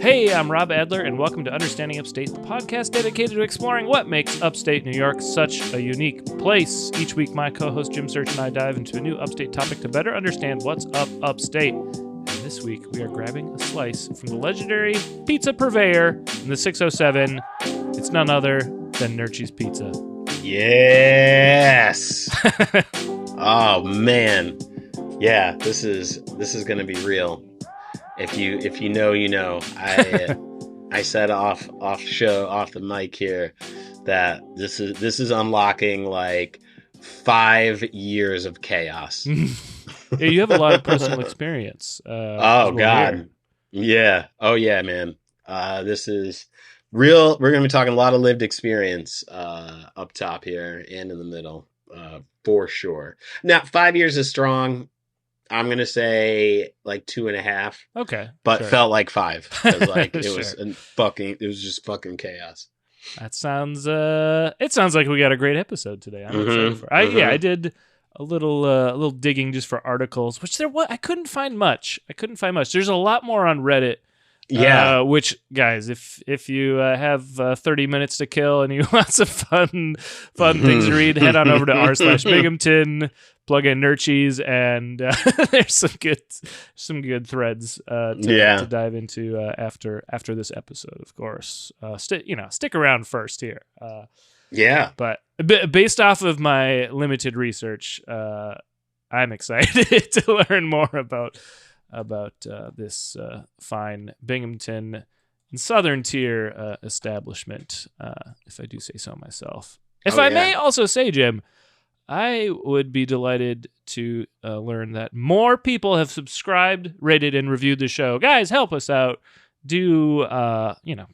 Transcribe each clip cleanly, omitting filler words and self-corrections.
Hey, I'm Rob Adler, and welcome to Understanding Upstate, the podcast dedicated to exploring what makes upstate New York such a unique place. Each week, my co-host Jim Search and I dive into a new upstate topic to better understand what's up upstate. And this week, we are grabbing a slice from the legendary pizza purveyor in the 607. It's none other than Nirchi's Pizza. Yes! Oh, man. Yeah, this is going to be real. If you know, you know. I said off the mic here that this is unlocking like 5 years of chaos. Yeah, you have a lot of personal experience. Oh God, yeah. Oh yeah, man. This is real. We're gonna be talking a lot of lived experience up top here and in the middle, for sure. Now, 5 years is strong. I'm going to say like 2.5. Okay. But sure. felt like 5. Because like it Sure. it was just fucking chaos. That sounds it sounds like we got a great episode today. I'm excited for it. I did a little digging just for articles, which I couldn't find much. There's a lot more on Reddit. Yeah. Which, guys, if you have 30 minutes to kill and you want some fun things to read, head on over to r/Binghamton, plug in Nirchi's, and there's some good threads to dive into after this episode, of course. Stick around first here. But based off of my limited research, I'm excited to learn more about this fine Binghamton and Southern Tier establishment, if I do say so myself. If I may also say, Jim, I would be delighted to learn that more people have subscribed, rated, and reviewed the show. Guys, help us out. Do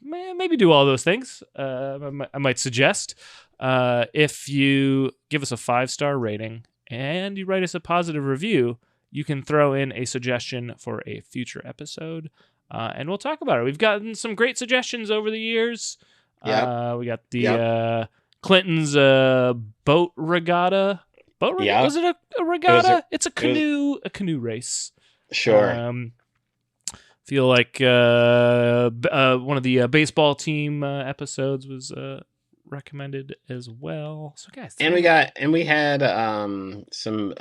maybe do all those things. I might suggest if you give us a 5-star rating and you write us a positive review, you can throw in a suggestion for a future episode, and we'll talk about it. We've gotten some great suggestions over the years. Yep. We got the Clinton's boat regatta. Was it a regatta? It's a canoe race. Sure. Feel like one of the baseball team episodes was recommended as well. So guys, we had some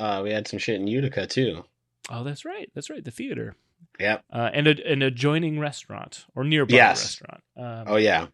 shit in Utica too. Oh, that's right. The theater. Yep. And an adjoining restaurant or nearby restaurant. Oh yeah.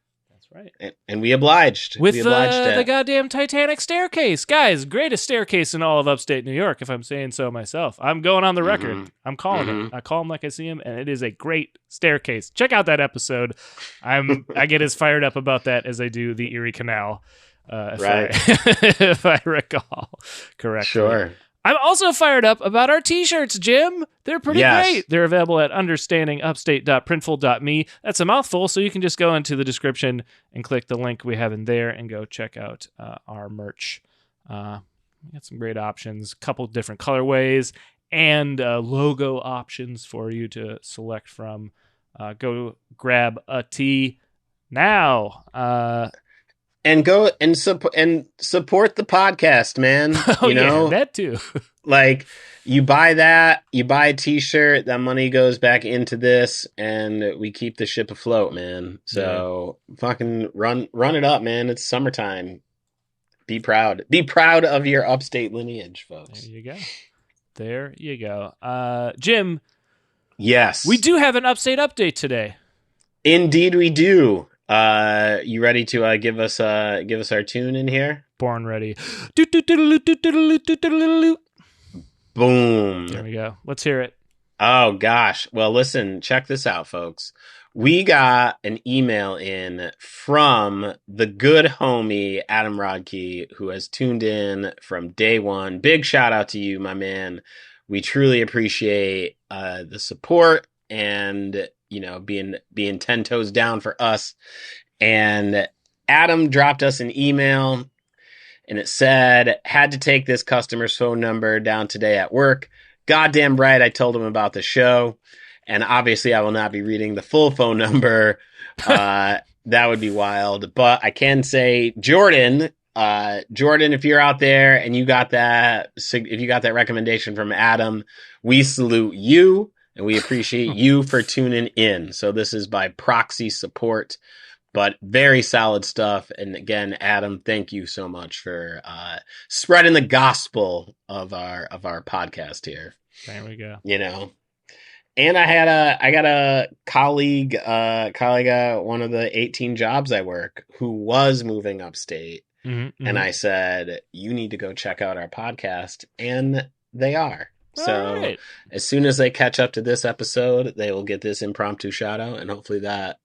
Right. And we obliged. With the goddamn Titanic staircase. Guys, greatest staircase in all of upstate New York, if I'm saying so myself. I'm going on the record. I'm calling it. I call him like I see him, and it is a great staircase. Check out that episode. I get as fired up about that as I do the Erie Canal, if I recall correctly. Sure. I'm also fired up about our t-shirts, Jim. They're pretty great. They're available at understandingupstate.printful.me. That's a mouthful, so you can just go into the description and click the link we have in there and go check out our merch. We got some great options, a couple different colorways, and logo options for you to select from. Go grab a tee now. And go and support the podcast, man. That too. Like you buy a t-shirt, that money goes back into this, and we keep the ship afloat, man. So fucking run it up, man. It's summertime. Be proud of your upstate lineage, folks. There you go. Jim. Yes. We do have an upstate update today. Indeed we do. You ready to give us our tune in here? Born ready. Boom. There we go. Let's hear it. Oh gosh. Well, listen, check this out, folks. We got an email in from the good homie Adam Rodkey, who has tuned in from day one. Big shout out to you, my man. We truly appreciate the support and being 10 toes down for us. And Adam dropped us an email, and it said, had to take this customer's phone number down today at work. Goddamn right, I told him about the show. And obviously, I will not be reading the full phone number. That would be wild. But I can say, Jordan, if you're out there and if you got that recommendation from Adam, we salute you. and we appreciate you for tuning in. So this is by proxy support, but very solid stuff. And again, Adam, thank you so much for spreading the gospel of our podcast here. There we go. You know, and I got a colleague, one of the 18 jobs I work, who was moving upstate. And I said, you need to go check out our podcast. And they are. So as soon as they catch up to this episode, they will get this impromptu shout out. And hopefully that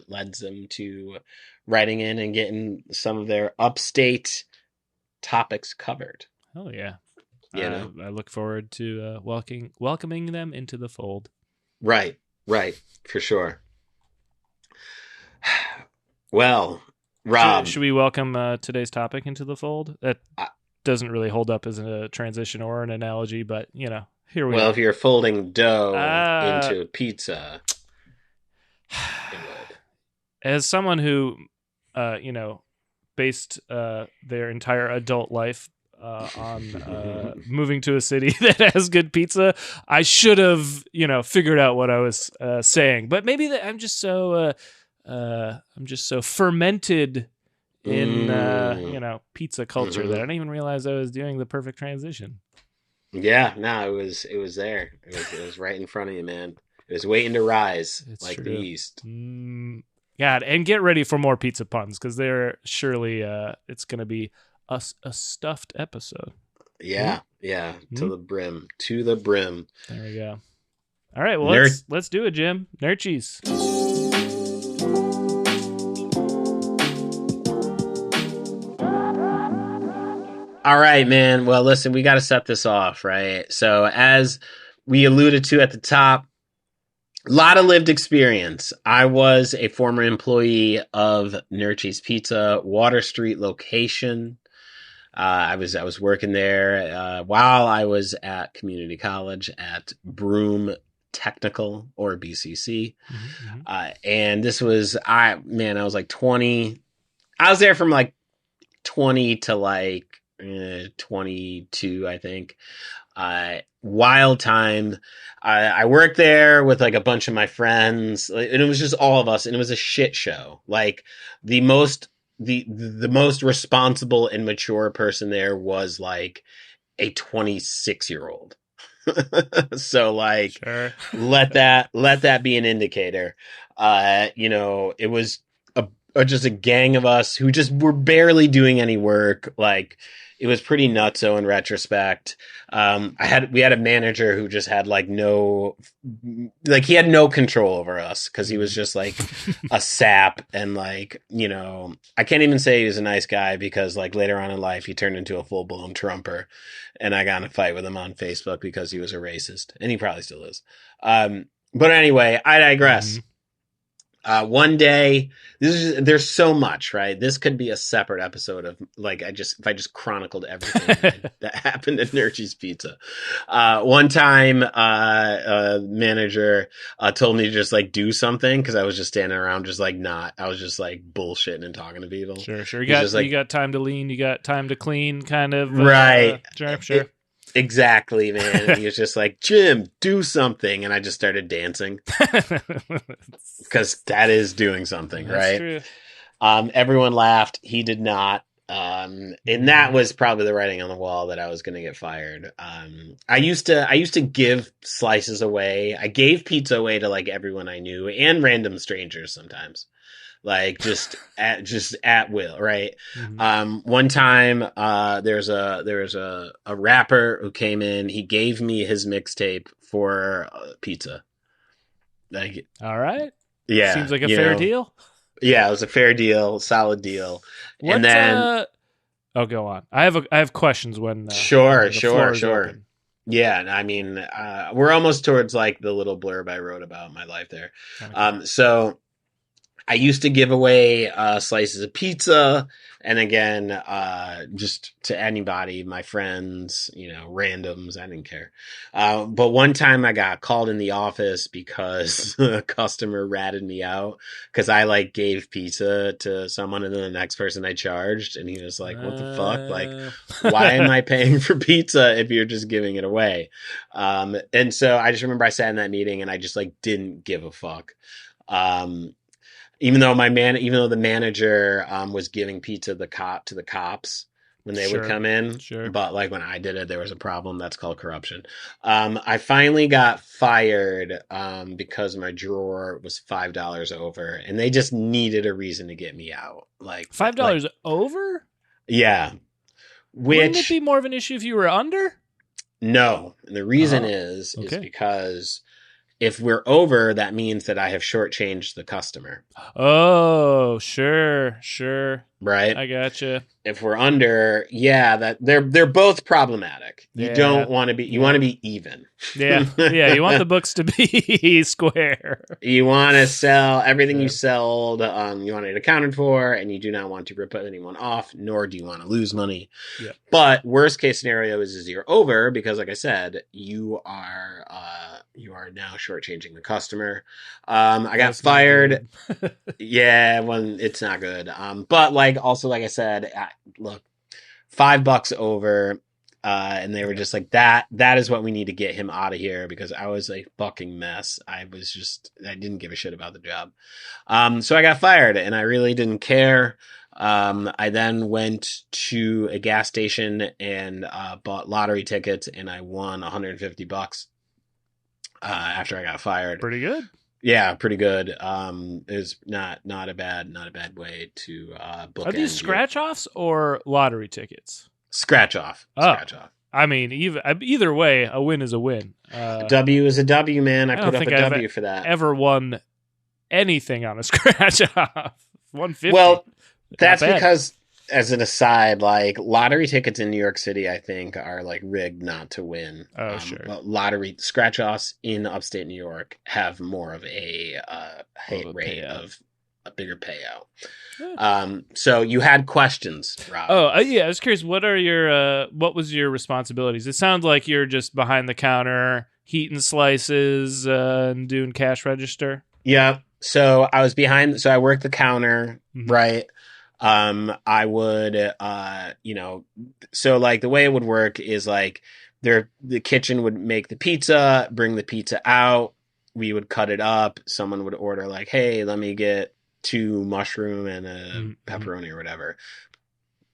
leads them to writing in and getting some of their upstate topics covered. Oh, yeah. You know? I look forward to welcoming them into the fold. Right. For sure. Well, Rob. Should we welcome today's topic into the fold? That doesn't really hold up as a transition or an analogy, but, you know, here we are. Well, if you're folding dough into pizza, it would. As someone who, based their entire adult life on moving to a city that has good pizza, I should have, figured out what I was saying. But maybe I'm just so fermented in pizza culture that I didn't even realize I was doing the perfect transition. Yeah, no, it was there. It was right in front of you, man. It was waiting to rise. It's like true. The East. God, and get ready for more pizza puns, because they're surely it's going to be a stuffed episode. Yeah, to the brim. There we go. All right, well, let's do it, Jim. Nirchi's. All right, man. Well, listen, we got to set this off, right? So as we alluded to at the top, a lot of lived experience. I was a former employee of Nirchi's Pizza, Water Street location. I was working there while I was at community college at Broome Technical, or BCC. And this was, I was like 20. I was there from like 20 to like 22, I think. Wild time. I worked there with like a bunch of my friends, and it was just all of us, and it was a shit show. Like the most responsible and mature person there was like a 26-year-old. So like, sure. let that be an indicator. It was just a gang of us who just were barely doing any work. Like, it was pretty nutso in retrospect. We had a manager who just had he had no control over us, because he was just like a sap, and like, I can't even say he was a nice guy, because like later on in life he turned into a full-blown Trumper, and I got in a fight with him on Facebook because he was a racist, and he probably still is. But anyway, I digress. One day, there's so much, right? This could be a separate episode of like, if I just chronicled everything that happened at Nirchi's Pizza. One time, manager told me to just like do something, because I was just standing around just like I was just like bullshitting and talking to people. Sure. You got time to lean, you got time to clean, kind of. Right. Sure. Exactly, man. And he was just like, Jim, do something. And I just started dancing, because that is doing something. That's right. True. Everyone laughed. He did not. And that was probably the writing on the wall that I was going to get fired. I used to give slices away. I gave pizza away to like everyone I knew and random strangers sometimes. Like just at will, right? One time, there was a rapper who came in. He gave me his mixtape for pizza. Like, all right, yeah, seems like a fair deal. Yeah, it was a fair deal, solid deal. And then, go on. I have questions when. Sure. Yeah, I mean, we're almost towards like the little blurb I wrote about my life there. So I used to give away slices of pizza, and again, just to anybody, my friends, randoms, I didn't care. But one time I got called in the office because a customer ratted me out because I like gave pizza to someone and then the next person I charged, and he was like, "What the fuck? Like, why am I paying for pizza if you're just giving it away?" And so I just remember I sat in that meeting and I just like didn't give a fuck. Even though the manager was giving pizza to the cops when they would come in, but like when I did it, there was a problem. That's called corruption. I finally got fired because my drawer was $5 over, and they just needed a reason to get me out. Like $5 over? Yeah. Wouldn't it be more of an issue if you were under? No, and the reason is because if we're over, that means that I have shortchanged the customer. Oh, sure. Right? I gotcha. If we're under, that they're both problematic. You don't want to be. You want to be even. Yeah. You want the books to be square. You want to sell everything you sold. You want it accounted for, and you do not want to rip anyone off, nor do you want to lose money. Yeah. But worst case scenario is you're over because, like I said, you are now shortchanging the customer. I got fired. It's not good. But like I said, look, $5 over. And they were just like, that is what we need to get him out of here because I was a fucking mess. I didn't give a shit about the job. So I got fired and I really didn't care. I then went to a gas station and bought lottery tickets and I won $150 after I got fired. Pretty good. Yeah, pretty good. It was not a bad way to book. Are these scratch offs or lottery tickets? Scratch off. I mean, either way, a win is a win. A W is a W, man. I put up a W for that. Ever won anything on a scratch off? 150. Well, that's because, as an aside, like lottery tickets in New York City, I think are like rigged not to win. Oh, sure. But lottery scratch offs in upstate New York have more of a rate of a bigger payout. So you had questions, Rob. I was curious. What was your responsibilities? It sounds like you're just behind the counter, heating slices, and doing cash register. Yeah. So I was behind. So I worked the counter, right? I would, so like the way it would work is like the kitchen would make the pizza, bring the pizza out. We would cut it up. Someone would order like, hey, let me get 2 mushroom and a pepperoni or whatever.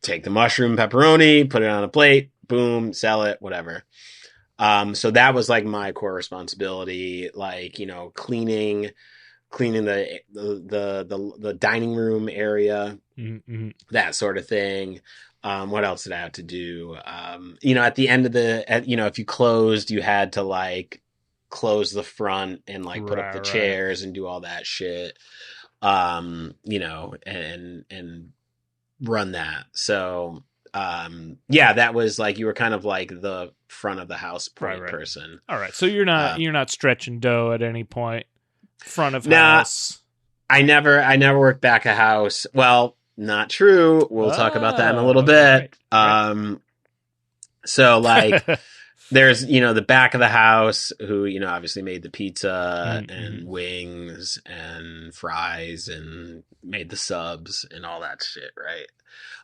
Take the mushroom, pepperoni, put it on a plate, boom, sell it, whatever. So that was like my core responsibility, like, cleaning the dining room area, that sort of thing. What else did I have to do? At the end of if you closed, you had to like close the front and like put up the chairs and do all that shit. And run that. So, that was like, you were kind of like the front of the house person. All right. So you're not stretching dough at any point. Front of house. I never worked back a house. Well, not true. We'll talk about that in a little bit. Right. So like there's, the back of the house who, obviously made the pizza and wings and fries and made the subs and all that shit. Right.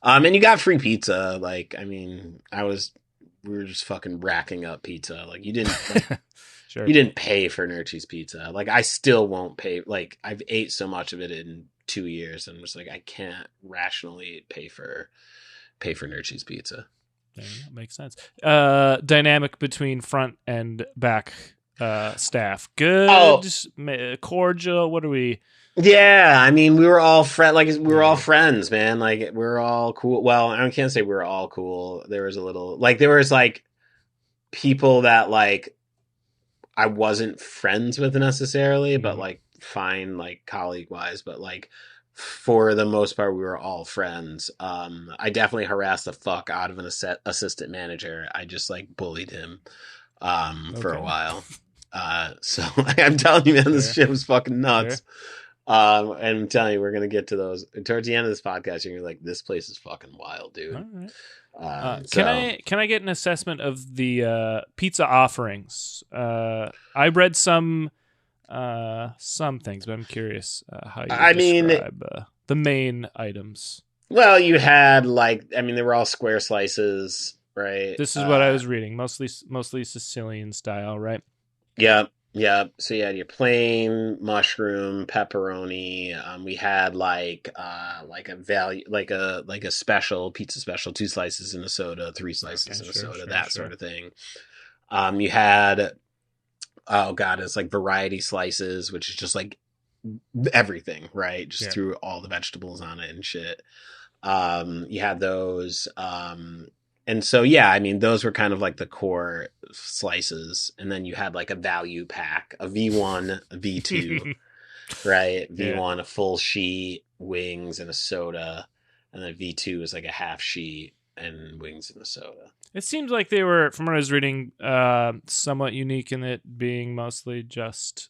And you got free pizza. Like, I mean, we were just fucking racking up pizza. Like you didn't, sure. You didn't pay for Nirchi's pizza. Like I still won't pay. Like I've ate so much of it in 2 years. And I'm just like, I can't rationally pay for Nirchi's pizza. Yeah, makes sense. Dynamic between front and back staff. Good, cordial. What are we? Yeah, I mean, we were all all friends, man. Like we were all cool. Well, I can't say we were all cool. There was people that like I wasn't friends with necessarily, but like fine, like colleague wise, but like. For the most part, we were all friends. I definitely harassed the fuck out of an assistant manager. I just like bullied him for a while. So I'm telling you, man, this shit was fucking nuts. And I'm telling you, we're gonna get to those towards the end of this podcast. You're gonna be like, this place is fucking wild, dude. All right. Can I get an assessment of the pizza offerings? I read some things, but I'm curious how you describe the main items. Well, you had they were all square slices, right? This is what I was reading, mostly Sicilian style, right? Yeah. So you had your plain mushroom pepperoni. We had like a value, like a special pizza special, 2 slices in a soda, 3 slices in a soda, sort of thing. You had, oh god, it's like variety slices, which is just like everything, right? Just threw all the vegetables on it and shit. You had those. And so, those were kind of like the core slices. And then you had like a value pack, a V1, a V2, right? V1, a full sheet, wings, and a soda. And then V2 is like a half sheet and wings and a soda. It seems like they were, from what I was reading, somewhat unique in it being mostly just,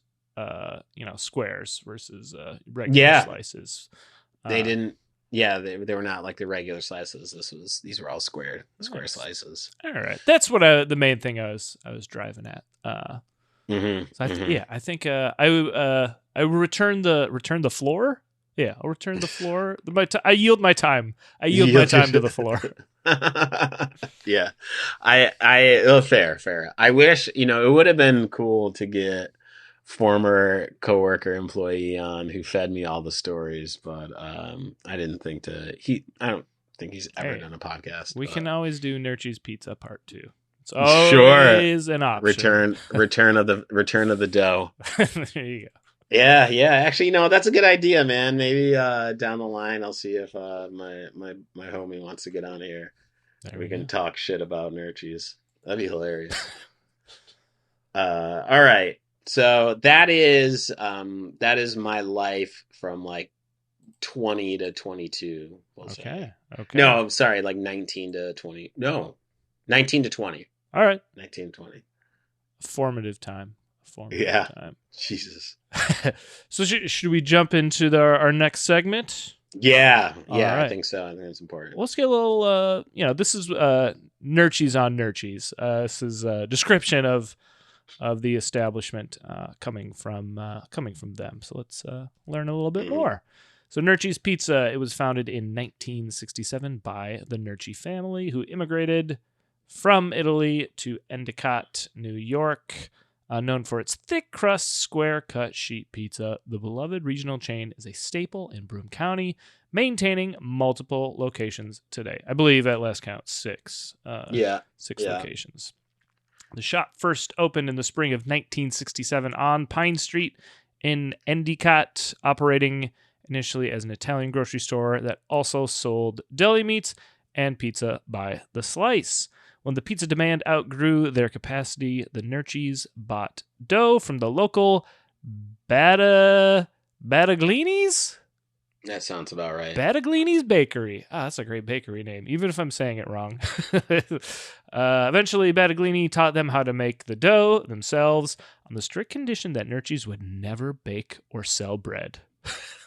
squares versus regular slices. They didn't. Yeah, they were not like the regular slices. These were all square slices. All right, that's what the main thing I was driving at. So I think I will return the floor. Yeah, I'll return the floor. I yield my time. I yield my time to the floor. Yeah, fair. I wish it would have been cool to get former coworker employee on who fed me all the stories, but I didn't think I don't think he's ever done a podcast. We can always do Nirchi's Pizza Part 2. It's always an option. Return of the dough. There you go. Yeah. Actually, that's a good idea, man. Maybe down the line, I'll see if my homie wants to get on here. We can talk shit about Nirchi's. That'd be hilarious. All right. So that is my life from like 20 to 22. We'll say. Okay. No, I'm sorry, like 19 to 20. No, 19 to 20. All right. 19 to 20. Formative time. Time. Jesus. So should we jump into our next segment? Yeah. Right. I think so. I think it's important. Let's get a little. This is Nirchi's on Nirchi's. This is a description of the establishment coming from them. So let's learn a little bit more. So Nirchi's Pizza, it was founded in 1967 by the Nirchi family, who immigrated from Italy to Endicott, New York. Known for its thick crust, square-cut sheet pizza, the beloved regional chain is a staple in Broome County, maintaining multiple locations today. I believe at last count 6. 6 locations. The shop first opened in the spring of 1967 on Pine Street in Endicott, operating initially as an Italian grocery store that also sold deli meats and pizza by the slice. When the pizza demand outgrew their capacity, the Nirchis bought dough from the local Battaglini's? That sounds about right. Battaglini's Bakery. That's a great bakery name, even if I'm saying it wrong. Eventually, Battaglini taught them how to make the dough themselves on the strict condition that Nirchi's would never bake or sell bread.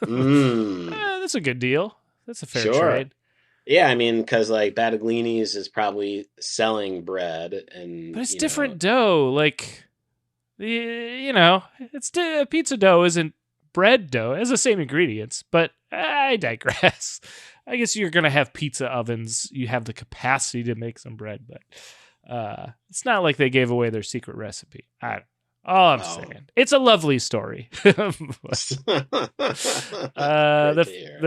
That's a good deal. That's a fair trade. Yeah, because like Battaglini's is probably selling bread, but it's different dough. Like, it's pizza dough isn't bread dough. It has the same ingredients, but I digress. I guess you're gonna have pizza ovens. You have the capacity to make some bread, but it's not like they gave away their secret recipe. All I'm saying, it's a lovely story. The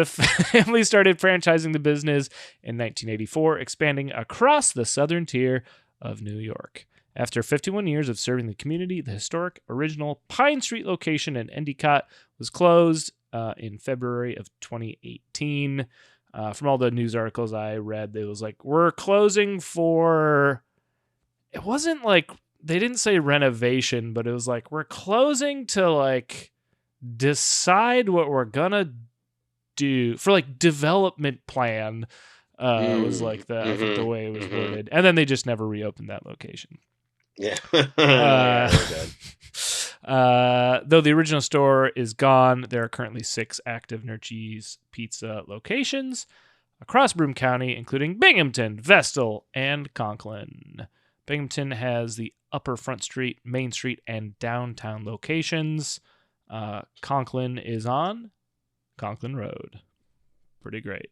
family started franchising the business in 1984, expanding across the southern tier of New York. After 51 years of serving the community, the historic original Pine Street location in Endicott was closed in February of 2018. From all the news articles I read, it was like, we're closing for... It wasn't like... They didn't say renovation, but it was like, we're closing to like decide what we're gonna do for like development plan. Was like the way it was worded. And then they just never reopened that location. Yeah. Though the original store is gone, there are currently 6 active Nirchi's Pizza locations across Broome County, including Binghamton, Vestal, and Conklin. Binghamton has the Upper Front Street, Main Street, and downtown locations. Conklin is on Conklin Road. Pretty great.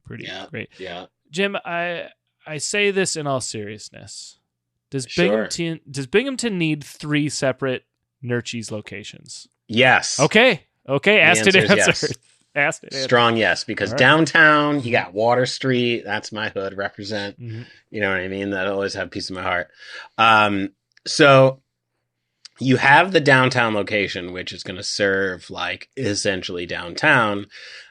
Pretty great. Yeah. Jim, I say this in all seriousness. Does Sure. Binghamton need 3 separate Nirchi's locations? Yes. Okay. Asked and answered. Yes. Asked and answered. Strong yes, because downtown, you got Water Street. That's my hood represent. Mm-hmm. You know what I mean? That always have peace in my heart. So you have the downtown location, which is going to serve like essentially downtown.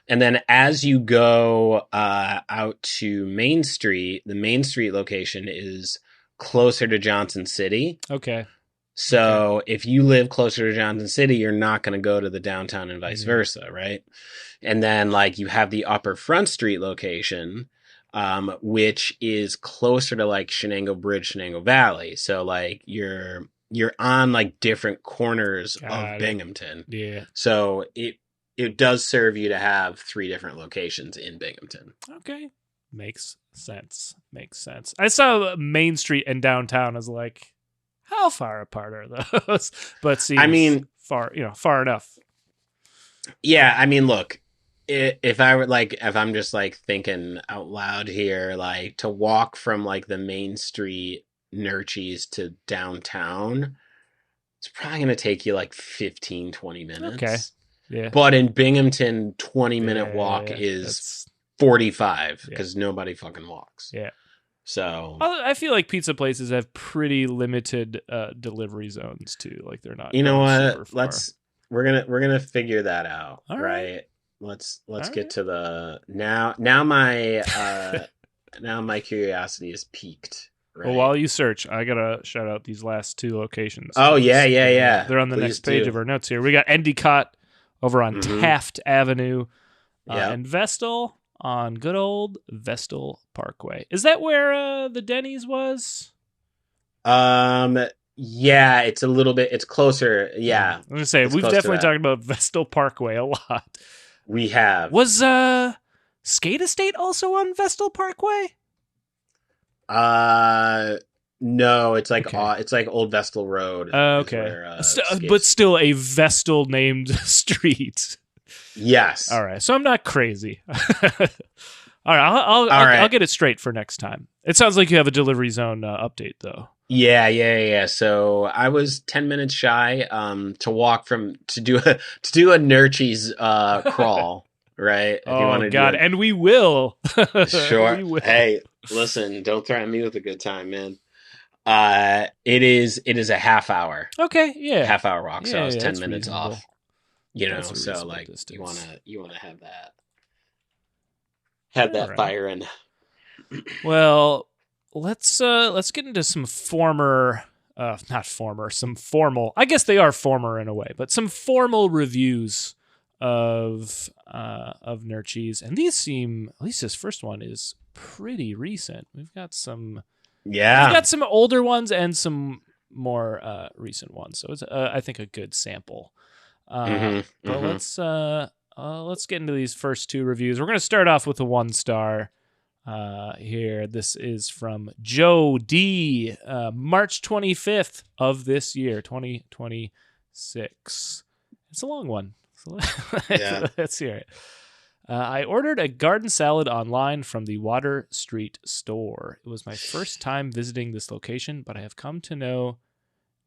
And then as you go out to Main Street, the Main Street location is closer to Johnson City. Okay. So if you live closer to Johnson City, you're not going to go to the downtown and vice versa, right? And then like you have the Upper Front Street location, which is closer to like Shenango Bridge, Shenango Valley. So like you're on like different corners of Binghamton. Yeah. So it does serve you to have 3 different locations in Binghamton. Okay. Makes sense. I saw Main Street and downtown as like, how far apart are those? But seems far enough. Yeah, I mean, look, if I'm just like thinking out loud here, like to walk from like the Main Street Nirchi's to downtown, it's probably going to take you like 15, 20 minutes. Okay. Yeah. But in Binghamton, 20-minute walk is 45 because nobody fucking walks. Yeah. So I feel like pizza places have pretty limited delivery zones too. Like they're not. You know what? We're gonna figure that out. All right. Let's get to the now my curiosity is piqued. Right? Well, while you search, I gotta shout out these last 2 locations. Oh yeah. They're on the next page of our notes here. We got Endicott over on Taft Avenue, and Vestal on good old Vestal Parkway. Is that where the Denny's was? Yeah, it's a little bit. It's closer. Yeah, I'm gonna say we've definitely talked about Vestal Parkway a lot. We have. Was Skate Estate also on Vestal Parkway? No, it's like it's like Old Vestal Road. Okay, where, but still a Vestal named street. Yes. All right, so I'm not crazy. All right, I'll get it straight for next time. It sounds like you have a delivery zone update though. Yeah. So I was 10 minutes shy to walk to do a Nirchi's crawl, right? If you want to God, and we will. Sure. We will. Hey, listen, don't threaten me with a good time, man. It is a half hour. Okay, yeah. Half hour walk, so I was 10 minutes reasonable. off. You know, so like distance. you wanna have that fire in. Well, let's get into some formal, I guess they are former in a way, but some formal reviews of Nirchi's, and these seem, at least this first one is pretty recent. We've got some older ones and some more recent ones, so it's I think a good sample. But let's get into these first 2 reviews. We're going to start off with a 1-star here. This is from Joe D. March 25th of this year, 2026. It's a long one. So let's hear it. I ordered a garden salad online from the Water Street store. It was my first time visiting this location, but I have come to know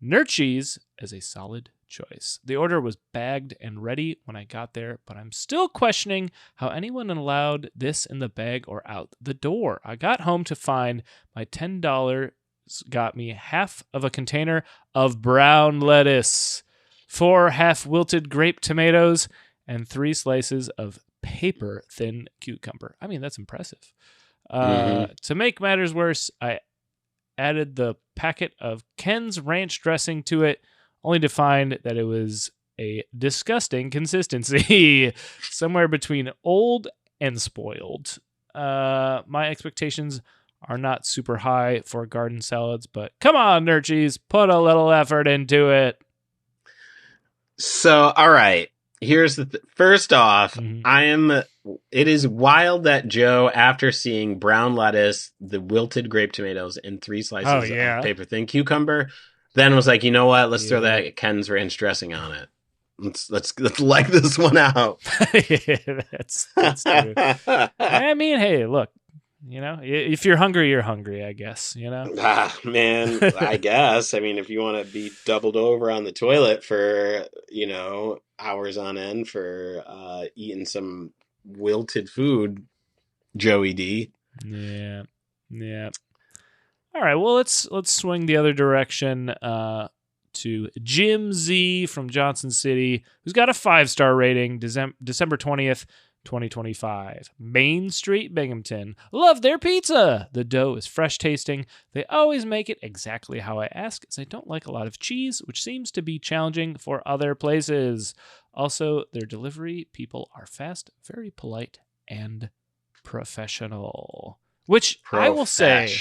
Nirchi's as a solid choice. The order was bagged and ready when I got there, but I'm still questioning how anyone allowed this in the bag or out the door. I got home to find my $10 got me half of a container of brown lettuce, 4 half-wilted grape tomatoes, and 3 slices of paper-thin cucumber. I mean, that's impressive. To make matters worse, I added the packet of Ken's ranch dressing to it, only to find that it was a disgusting consistency, somewhere between old and spoiled. My expectations are not super high for garden salads, but come on, Nirchi's, put a little effort into it. So, all right. Here's the first off, Mhm. it is wild that Joe, after seeing brown lettuce, the wilted grape tomatoes, and 3 Oh slices of yeah. paper thin cucumber, then was like, you know what? Let's throw Yep. that Ken's ranch dressing on it. Let's leg this one out. Yeah, that's true. I mean, hey, look, if you're hungry, I guess, Ah, man, I guess. I mean, if you want to be doubled over on the toilet for, hours on end for eating some wilted food, Joey D. Yeah. Yeah. All right, well, let's swing the other direction to Jim Z from Johnson City, who's got a 5-star rating, December 20th, 2025. Main Street, Binghamton. Love their pizza. The dough is fresh tasting. They always make it exactly how I ask, as I don't like a lot of cheese, which seems to be challenging for other places. Also, their delivery people are fast, very polite, and professional. Which I will say,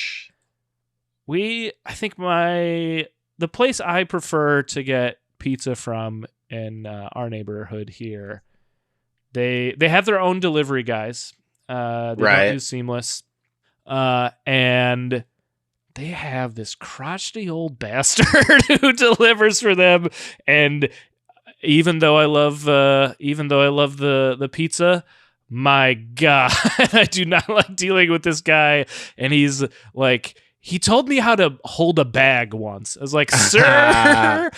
I think the place I prefer to get pizza from in our neighborhood here, they have their own delivery guys. They don't use Seamless, and they have this crotchety old bastard who delivers for them. And even though I love the pizza, my God, I do not like dealing with this guy. And he's like, he told me how to hold a bag once. I was like, sir,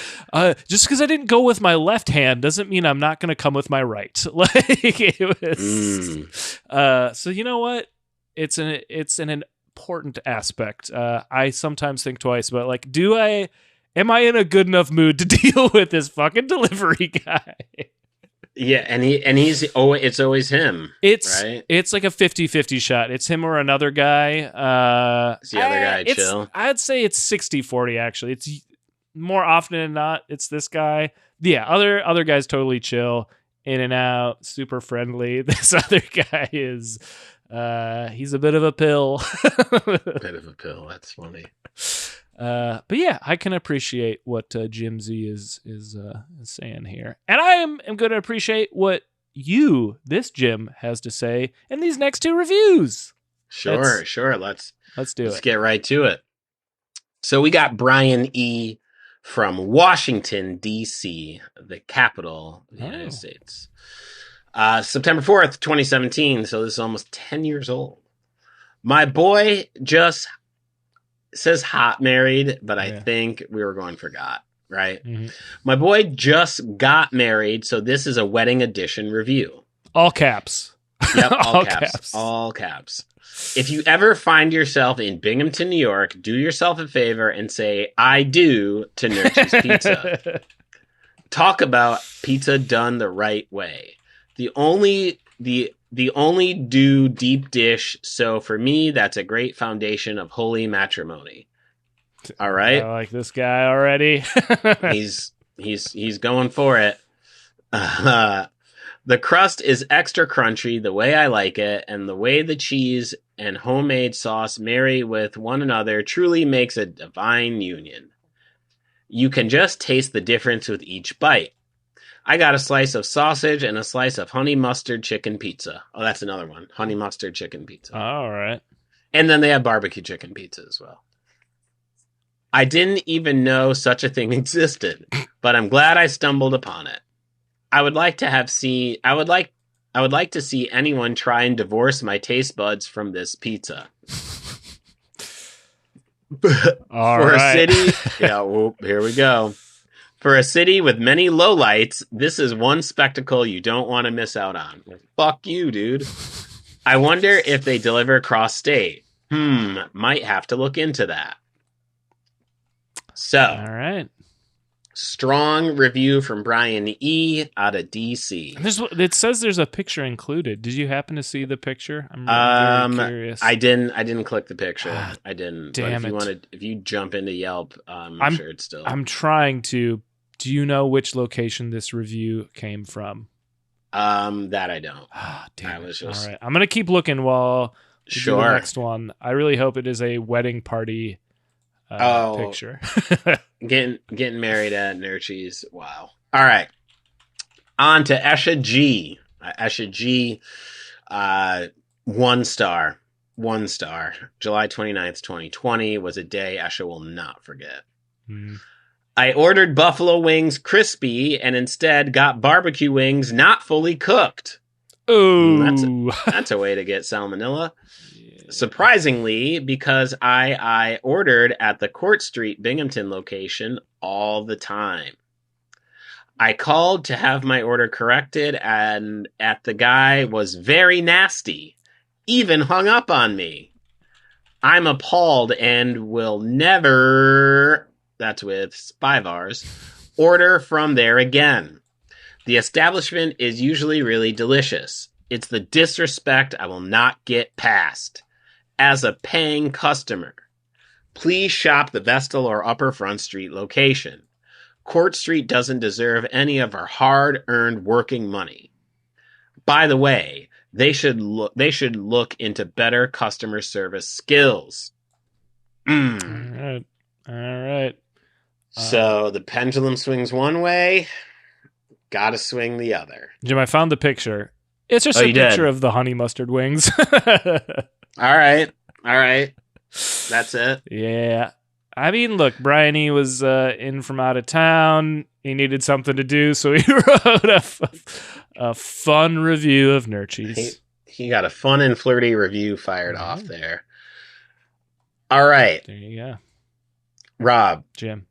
just because I didn't go with my left hand doesn't mean I'm not going to come with my right. Like it was. So you know what? It's an important aspect. I sometimes think twice about, like, am I in a good enough mood to deal with this fucking delivery guy? Yeah, it's always him. Right? It's like a 50-50 shot. It's him or another guy. Is the other guy chill? I'd say it's 60-40 actually. It's more often than not it's this guy. Yeah, other guys totally chill, in and out, super friendly. This other guy is he's a bit of a pill. Bit of a pill. That's funny. But yeah, I can appreciate what Jim Z is saying here, and I am going to appreciate what this Jim, has to say in these next 2 reviews. Sure. Let's do it. Let's get right to it. So we got Brian E. from Washington, D.C., the capital of the United States. September 4th, 2017. So this is almost 10 years old. My boy just says hot married, but I think we were going for got, right? Mm-hmm. My boy just got married, so this is a wedding edition review. All caps. Yep, all caps. If you ever find yourself in Binghamton, New York, do yourself a favor and say, I do to Nirchi's Pizza. Talk about pizza done the right way. The only do deep dish, so for me, that's a great foundation of holy matrimony. All right? I like this guy already. He's going for it. The crust is extra crunchy the way I like it, and the way the cheese and homemade sauce marry with one another truly makes a divine union. You can just taste the difference with each bite. I got a slice of sausage and a slice of honey mustard chicken pizza. Oh, that's another one. Honey mustard chicken pizza. All right. And then they have barbecue chicken pizza as well. I didn't even know such a thing existed, but I'm glad I stumbled upon it. I would like to see anyone try and divorce my taste buds from this pizza. A city, here we go. For a city with many lowlights, this is one spectacle you don't want to miss out on. Fuck you, dude. I wonder if they deliver across state. Might have to look into that. So, all right. Strong review from Brian E. out of D.C. It says there's a picture included. Did you happen to see the picture? I'm very curious. I didn't click the picture. I didn't. Damn but if you jump into Yelp, I'm sure it's still. I'm trying to. Do you know which location this review came from? That I don't. Damn it. All right. I'm gonna keep looking while we do the next one. I really hope it is a wedding party picture. Getting married at Nirchi's. Wow. All right. On to Esha G. Esha G, 1 star. 1 star. July 29th, 2020 was a day Esha will not forget. I ordered buffalo wings crispy and instead got barbecue wings not fully cooked. Ooh. That's a way to get salmonella. Yeah. Surprisingly, because I ordered at the Court Street Binghamton location all the time. I called to have my order corrected, and the guy was very nasty, even hung up on me. I'm appalled and will never, that's with 5 R's, order from there again. The establishment is usually really delicious. It's the disrespect I will not get past. As a paying customer, please shop the Vestal or Upper Front Street location. Court Street doesn't deserve any of our hard-earned working money. By the way, they should look into better customer service skills. All right. So the pendulum swings one way, gotta swing the other. Jim, I found the picture. It's just a picture of the honey mustard wings. All right. That's it. Yeah. I mean, look, Bryony was in from out of town. He needed something to do, so he wrote a fun review of Nirchi's. He got a fun and flirty review fired off there. All right. There you go. Rob. Jim.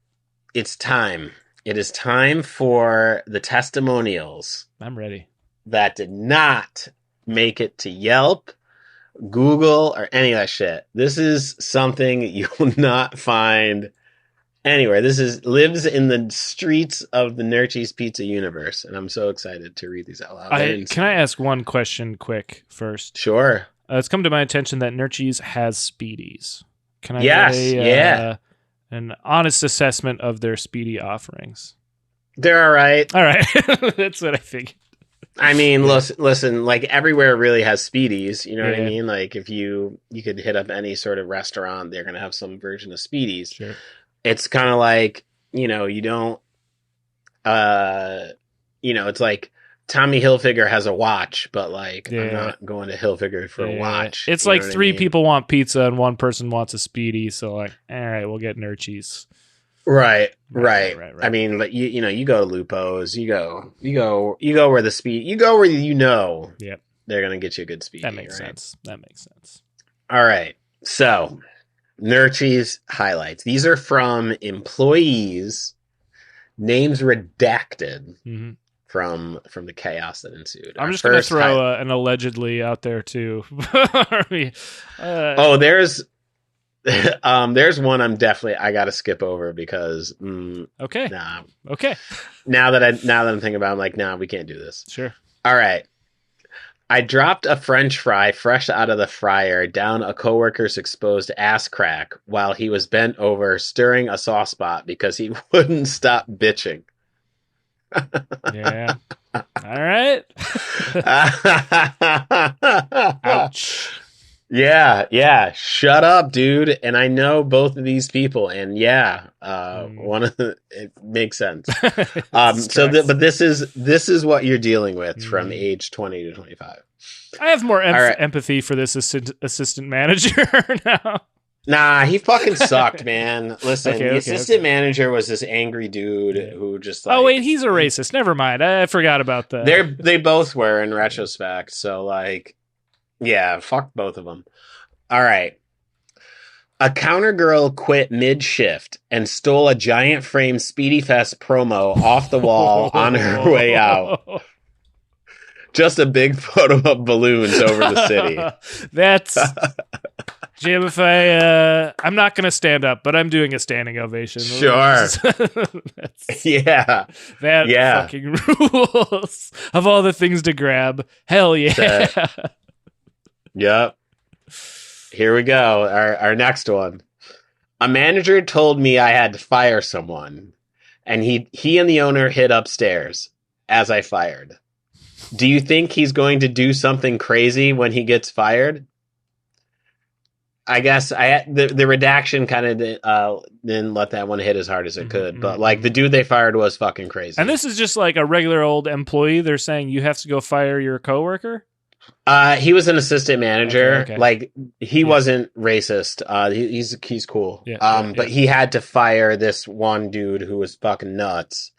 It's time. It is time for the testimonials. I'm ready. That did not make it to Yelp, Google, or any of that shit. This is something you will not find anywhere. This lives in the streets of the Nirchi's Pizza universe, and I'm so excited to read these out loud. Can I ask one question quick first? Sure. It's come to my attention that Nirchi's has Speedies. Can I get an honest assessment of their Speedy offerings? They're all right. All right. That's what I figured. I mean, listen, like everywhere really has Speedies, you know what I mean? Like if you could hit up any sort of restaurant, they're going to have some version of Speedies. Sure. It's kind of like, you don't, it's like Tommy Hilfiger has a watch, but like I'm not going to Hilfiger for a watch. It's like 3 people want pizza and 1 person wants a Speedy. So like, all right, we'll get Nirchi's. Right. I mean, like you go to Lupo's, you go where the speed, you go where Yep. They're gonna get you a good speed. That makes sense. All right, so Nirchi's highlights. These are from employees, names redacted from the chaos that ensued. I'm just gonna throw an allegedly out there too. There's one I gotta skip over because okay. Nah. Okay. Now that I'm thinking about it, I'm like, nah, we can't do this. Sure. All right. I dropped a French fry fresh out of the fryer down a coworker's exposed ass crack while he was bent over stirring a soft spot because he wouldn't stop bitching. Yeah. All right. Ouch. Yeah. Shut up, dude. And I know both of these people, and it makes sense. But this is what you're dealing with from age 20 to 25. I have more empathy for this assistant manager now. Nah, he fucking sucked, man. Listen, the assistant manager was this angry dude who just like... Oh, wait, he's a racist. Never mind. I forgot about that. They both were in retrospect, so like... Yeah, fuck both of them. All right. A counter girl quit mid-shift and stole a giant frame Speedy Fest promo off the wall on her way out. Just a big photo of balloons over the city. That's... Jim, if I'm not going to stand up, but I'm doing a standing ovation. Sure. That fucking rules. Of all the things to grab, hell yeah. Yep. Here we go. Our next one. A manager told me I had to fire someone, and he and the owner hid upstairs as I fired. Do you think he's going to do something crazy when he gets fired? I guess the redaction kind of didn't let that one hit as hard as it could, but like the dude they fired was fucking crazy. And this is just like a regular old employee. They're saying you have to go fire your coworker. He was an assistant manager. Okay. Like he wasn't racist. He's cool. But he had to fire this one dude who was fucking nuts,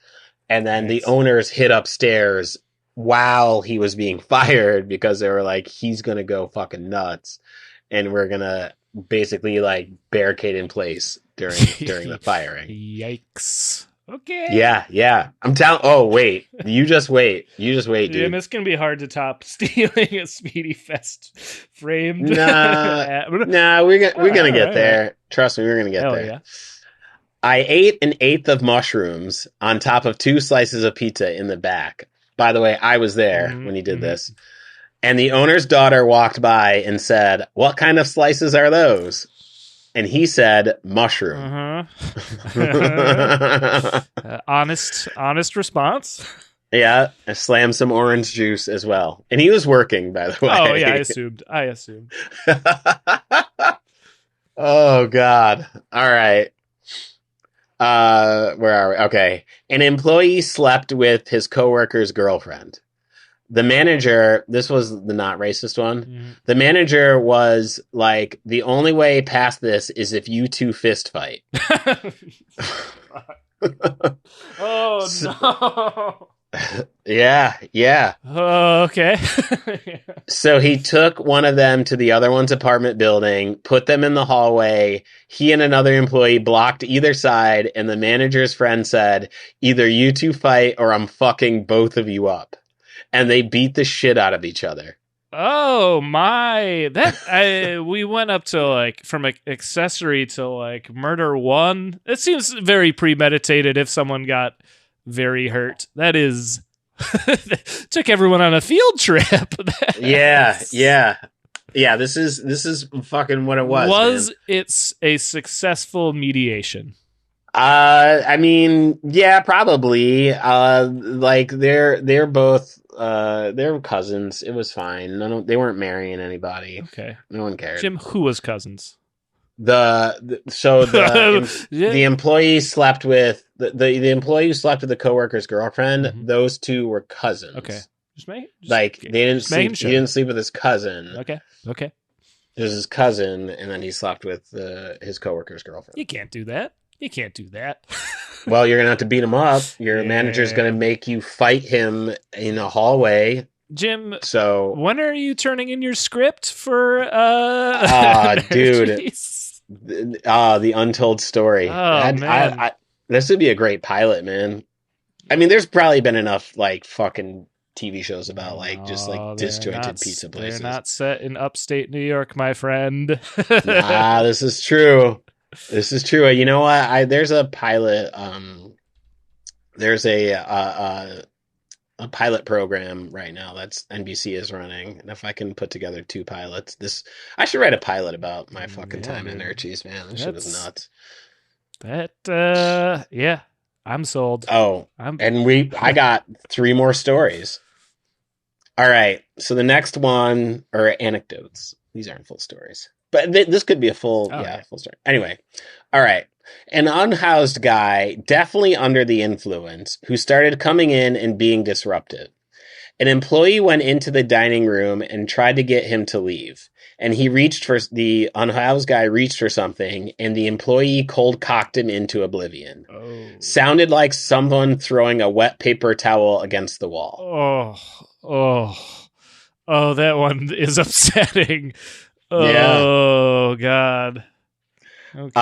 and then the owners hid upstairs while he was being fired because they were like, he's gonna go fucking nuts, and we're gonna basically like barricade in place during the firing. Yikes. Okay. Yeah. I'm telling. Oh wait, you just wait, dude. And it's gonna be hard to top stealing a Speedy Fest framed. Nah, we're gonna get there. Right. Trust me, we're gonna get there. Yeah. I ate an eighth of mushrooms on top of 2 slices of pizza in the back. By the way, I was there when he did this. And the owner's daughter walked by and said, "What kind of slices are those?" And he said, "Mushroom." Honest response. Yeah, I slammed some orange juice as well. And he was working, by the way. Oh, yeah, I assumed. Oh, God. All right. Where are we? Okay. An employee slept with his coworker's girlfriend. The manager, this was the not racist one. Mm-hmm. The manager was like, the only way past this is if you 2 fist fight. Oh, no. Yeah. Oh, okay. So he took one of them to the other one's apartment building, put them in the hallway. He and another employee blocked either side, and the manager's friend said, "Either you 2 fight or I'm fucking both of you up." And they beat the shit out of each other. Oh my! We went up to like from accessory to like murder 1. It seems very premeditated. If someone got very hurt, that is took everyone on a field trip. Yeah. This is fucking what it was. Was it a successful mediation? I mean, yeah, probably. Like they're both they're cousins. It was fine. They weren't marrying anybody. Okay, no one cared. Jim, who was cousins? The employee slept with the employee who slept with the coworker's girlfriend. Mm-hmm. Those 2 were cousins. Okay, they didn't sleep. He didn't sleep with his cousin. Okay. It was his cousin, and then he slept with his coworker's girlfriend. You can't do that. Well, you're gonna have to beat him up. Your manager's gonna make you fight him in a hallway. Jim, so when are you turning in your script for dude? The untold story. Oh, man. This would be a great pilot, man. I mean, there's probably been enough like fucking TV shows about like just like disjointed pizza places. They're not set in upstate New York, my friend. Nah, this is true. You know what? There's a pilot. There's a pilot program right now that's NBC is running, and if I can put together 2 pilots, I should write a pilot about my fucking time in Nirchi's, man. This shit is nuts. Yeah, I'm sold. Oh, I got 3 more stories. All right, so the next one are anecdotes. These aren't full stories. But this could be a full story. Anyway, all right. An unhoused guy, definitely under the influence, who started coming in and being disruptive. An employee went into the dining room and tried to get him to leave. And the unhoused guy reached for something, and the employee cold cocked him into oblivion. Oh. Sounded like someone throwing a wet paper towel against the wall. Oh, that one is upsetting. Oh, God. Okay.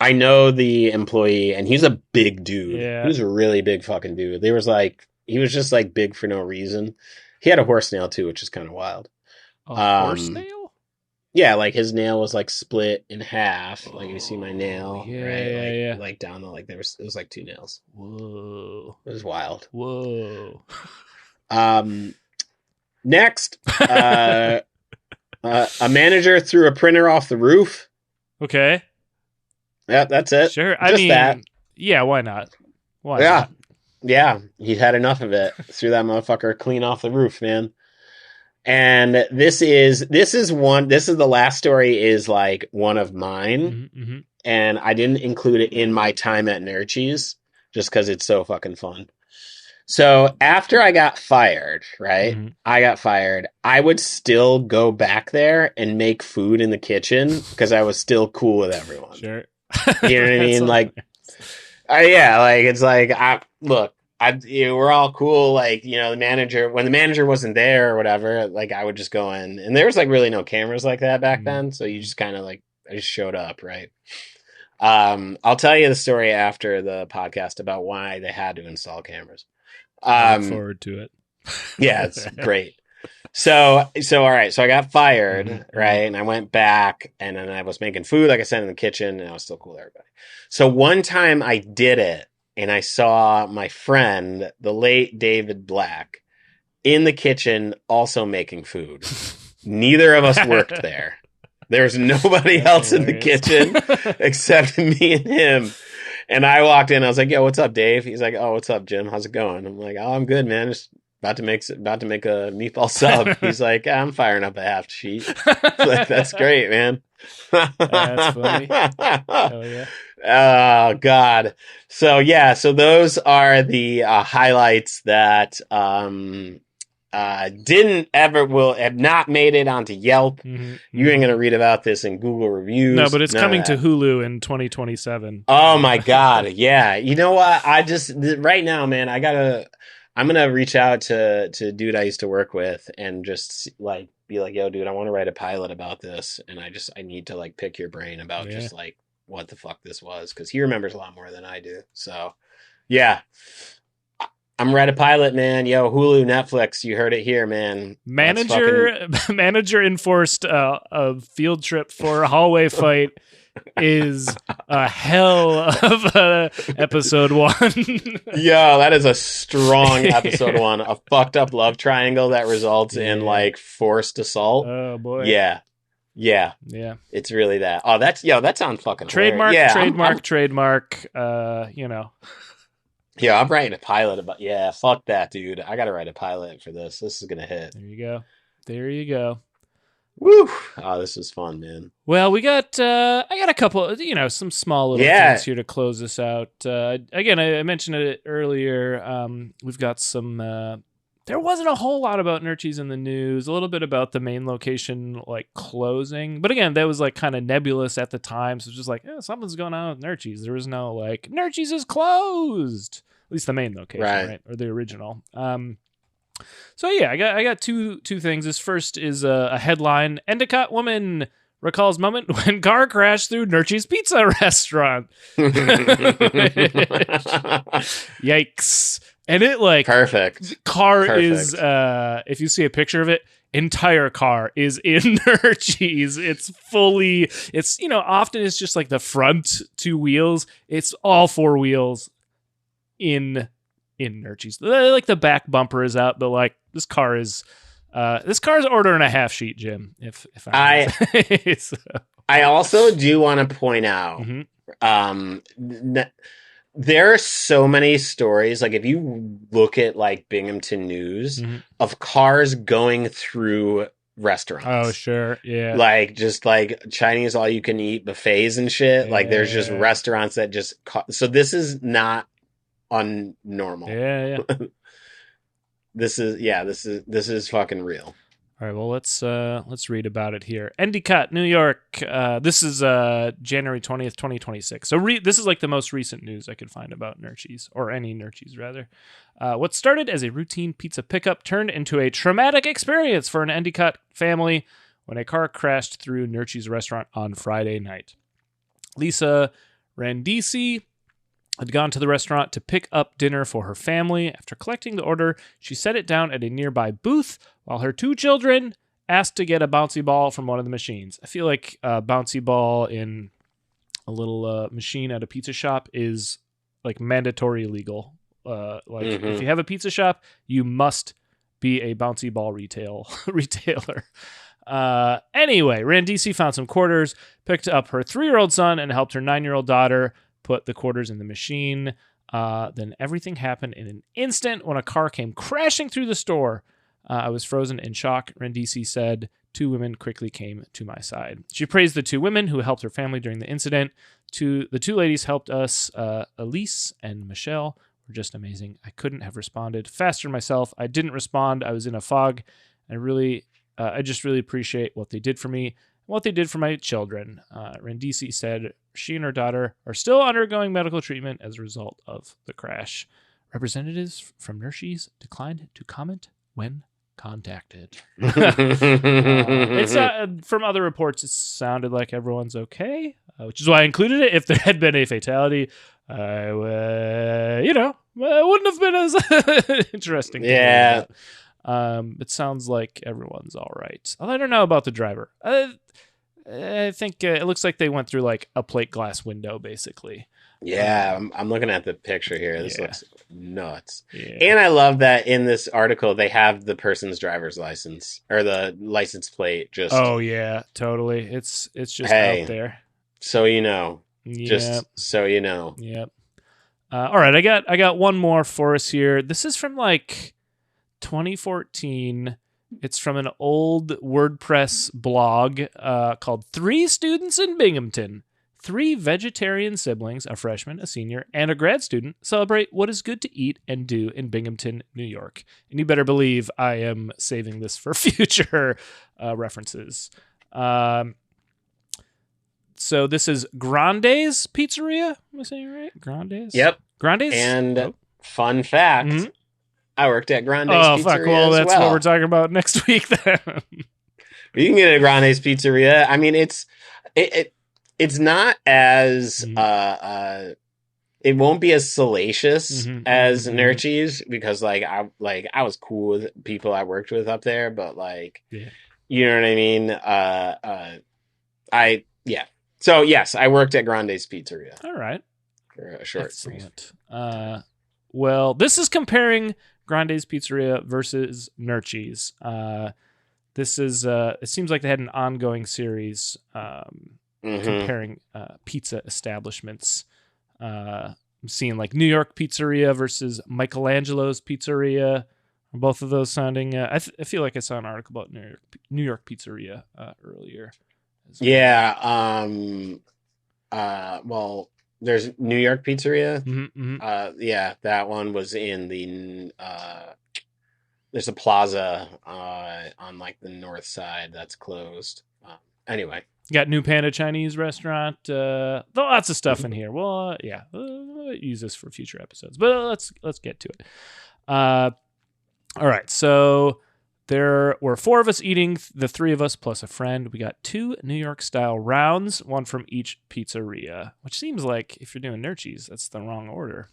I know the employee, and he's a big dude. Yeah. He was a really big fucking dude. He was just like big for no reason. He had a horse nail too, which is kind of wild. A horse nail? Yeah, like his nail was like split in half. Like you see my nail, yeah, right? Yeah. Like down the it was like 2 nails. Whoa. It was wild. Whoa. Next, a manager threw a printer off the roof. Okay. Yeah, that's it. Sure. That. Yeah, why not? Why not? Yeah, he had enough of it. Threw that motherfucker clean off the roof, man. And this is the last story is like one of mine. Mm-hmm. And I didn't include it in my time at Nirchi's just because it's so fucking fun. So after I got fired, right? Mm-hmm. I got fired. I would still go back there and make food in the kitchen because I was still cool with everyone. Sure. You know what I mean? Like, it's like, we're all cool. Like, you know, when the manager wasn't there or whatever, like I would just go in, and there was like really no cameras like that back then. So you just kind of like, I just showed up, right? I'll tell you the story after the podcast about why they had to install cameras. I look forward to it. Yeah, it's great. So all right. So I got fired, right? And I went back, and then I was making food, like I said, in the kitchen, and I was still cool with everybody. So one time I did it, and I saw my friend, the late David Black, in the kitchen also making food. Neither of us worked there. There's nobody else in the kitchen except me and him. And I walked in. I was like, "Yo, what's up, Dave?" He's like, "Oh, what's up, Jim? How's it going?" I'm like, "Oh, I'm good, man. Just about to make a meatball sub." He's like, "I'm firing up a half sheet." Like, that's great, man. That's funny. Hell yeah. Oh God. So yeah. So those are the highlights that will have not made it onto Yelp. Mm-hmm. You ain't gonna read about this in Google reviews. No, but it's coming to Hulu in 2027. Oh my God. Yeah. You know what? Right now, man, I'm gonna reach out to dude I used to work with and just like be like, "Yo, dude, I want to write a pilot about this." And I need to like pick your brain about just like what the fuck this was. 'Cause he remembers a lot more than I do. So yeah. I'm ready to pilot, man. Yo, Hulu, Netflix, you heard it here, man. Manager enforced a field trip for a hallway fight is a hell of a episode 1. Yo, that is a strong episode 1. A fucked up love triangle that results in like forced assault. Oh boy. Yeah. It's really that. Oh, that sounds fucking trademark. Yeah, trademark. You know. Yeah, I'm writing a pilot about. Yeah, fuck that, dude. I gotta write a pilot for this. This is gonna hit. There you go. Woo! Oh, this is fun, man. Well, I got a couple, some small little things here to close this out. Again, I mentioned it earlier. We've got some. There wasn't a whole lot about Nirchi's in the news. A little bit about the main location, like closing, but again, that was like kind of nebulous at the time. So it's just like, something's going on with Nirchi's. There was no like Nirchi's is closed. At least the main location, right? Or the original. So yeah, I got two things. This first is a headline: Endicott woman recalls moment when car crashed through Nirchi's pizza restaurant. Yikes! And it like perfect. Car is if you see a picture of it, entire car is in Nirchi's. It's often it's just like the front 2 wheels. It's all 4 wheels in Nirchi's. Like the back bumper is out, but like this car is ordering a half sheet, Jim. If I also do want to point out, there are so many stories. Like if you look at like Binghamton news of cars going through restaurants. Oh, sure. Yeah. Like just like Chinese all you can eat buffets and shit. Yeah. Like there's just restaurants that just so this is not unnormal. Yeah. This is fucking real. All right, well, let's read about it here. Endicott, New York. This is January 20th, 2026. So this is like the most recent news I could find about Nirchi's, or any Nirchi's, rather. What started as a routine pizza pickup turned into a traumatic experience for an Endicott family when a car crashed through Nirchi's restaurant on Friday night. Lisa Randisi had gone to the restaurant to pick up dinner for her family. After collecting the order, she set it down at a nearby booth while her 2 children asked to get a bouncy ball from one of the machines. I feel like a bouncy ball in a little machine at a pizza shop is like mandatory legal. If you have a pizza shop, you must be a bouncy ball retailer. Anyway, Randisi found some quarters, picked up her 3-year-old son, and helped her 9-year-old daughter put the quarters in the machine. Then everything happened in an instant when a car came crashing through the store. I was frozen in shock. Rendici said, 2 women quickly came to my side. She praised the 2 women who helped her family during the incident. The 2 ladies helped us. Elise and Michelle were just amazing. I couldn't have responded faster myself. I didn't respond. I was in a fog. I just really appreciate what they did for me and what they did for my children. Rendici said she and her daughter are still undergoing medical treatment as a result of the crash. Representatives from Nirchi's declined to comment when contacted. From other reports, it sounded like everyone's okay, which is why I included it. If there had been a fatality, it wouldn't have been as interesting. Yeah. It sounds like everyone's all right. Although I don't know about the driver. I think it looks like they went through like a plate glass window, basically. Yeah, I'm looking at the picture here. This looks nuts. Yeah. And I love that in this article they have the person's driver's license or the license plate. Just oh yeah, totally. It's just out there. So you know, just so you know. Yep. All right, I got one more for us here. This is from like 2014. It's from an old WordPress blog called 3 Students in Binghamton. 3 vegetarian siblings, a freshman, a senior, and a grad student, celebrate what is good to eat and do in Binghamton, New York. And you better believe I am saving this for future references. So this is Grande's Pizzeria. Am I saying it right? Grande's? Yep. Grande's? And fun fact, I worked at Grande's Pizzeria. Oh, fuck. Well, that's what we're talking about next week then. You can get a Grande's Pizzeria. I mean, it's not as it won't be as salacious as Nirchi's because I was cool with people I worked with up there, but you know what I mean? So yes, I worked at Grande's Pizzeria. All right. For a short brief. Well, this is comparing Grande's Pizzeria versus Nirchi's. This is it seems like they had an ongoing series comparing pizza establishments. I'm seeing like New York Pizzeria versus Michelangelo's Pizzeria. Both of those sounding. I feel like I saw an article about New York Pizzeria earlier. Yeah. Well, there's New York Pizzeria. Yeah, that one was in the. There's a plaza on like the north side that's closed. Anyway. Got New Panda Chinese restaurant. Lots of stuff in here. Well, we'll use this for future episodes. But let's get to it. All right. So there were 4 of us eating, the 3 of us plus a friend. We got 2 New York style rounds, 1 from each pizzeria, which seems like if you're doing Nirchi's, that's the wrong order.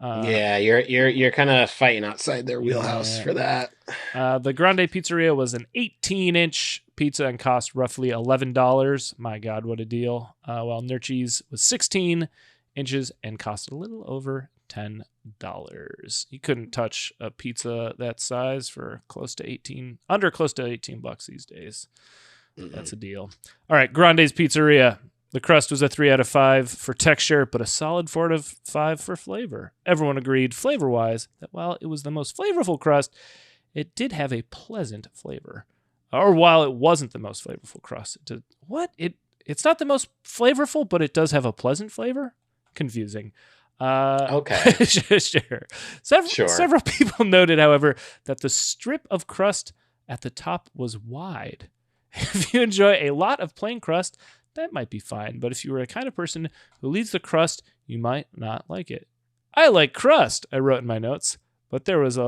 Yeah, you're kind of fighting outside their wheelhouse for that. The Grande Pizzeria was an 18-inch pizza and cost roughly $11. My God, what a deal. While Nirchi's was 16 inches and cost a little over $10. You couldn't touch a pizza that size for under close to $18 these days. That's a deal. All right, Grande's Pizzeria. The crust was a 3 out of 5 for texture, but a solid 4 out of 5 for flavor. Everyone agreed, flavor-wise, that while it was the most flavorful crust, it did have a pleasant flavor. Or while it wasn't the most flavorful crust, it's not the most flavorful, but it does have a pleasant flavor? Confusing. Okay. Sure. Several people noted, however, that the strip of crust at the top was wide. If you enjoy a lot of plain crust, that might be fine, but if you were a kind of person who leaves the crust, you might not like it. I like crust, I wrote in my notes, but there was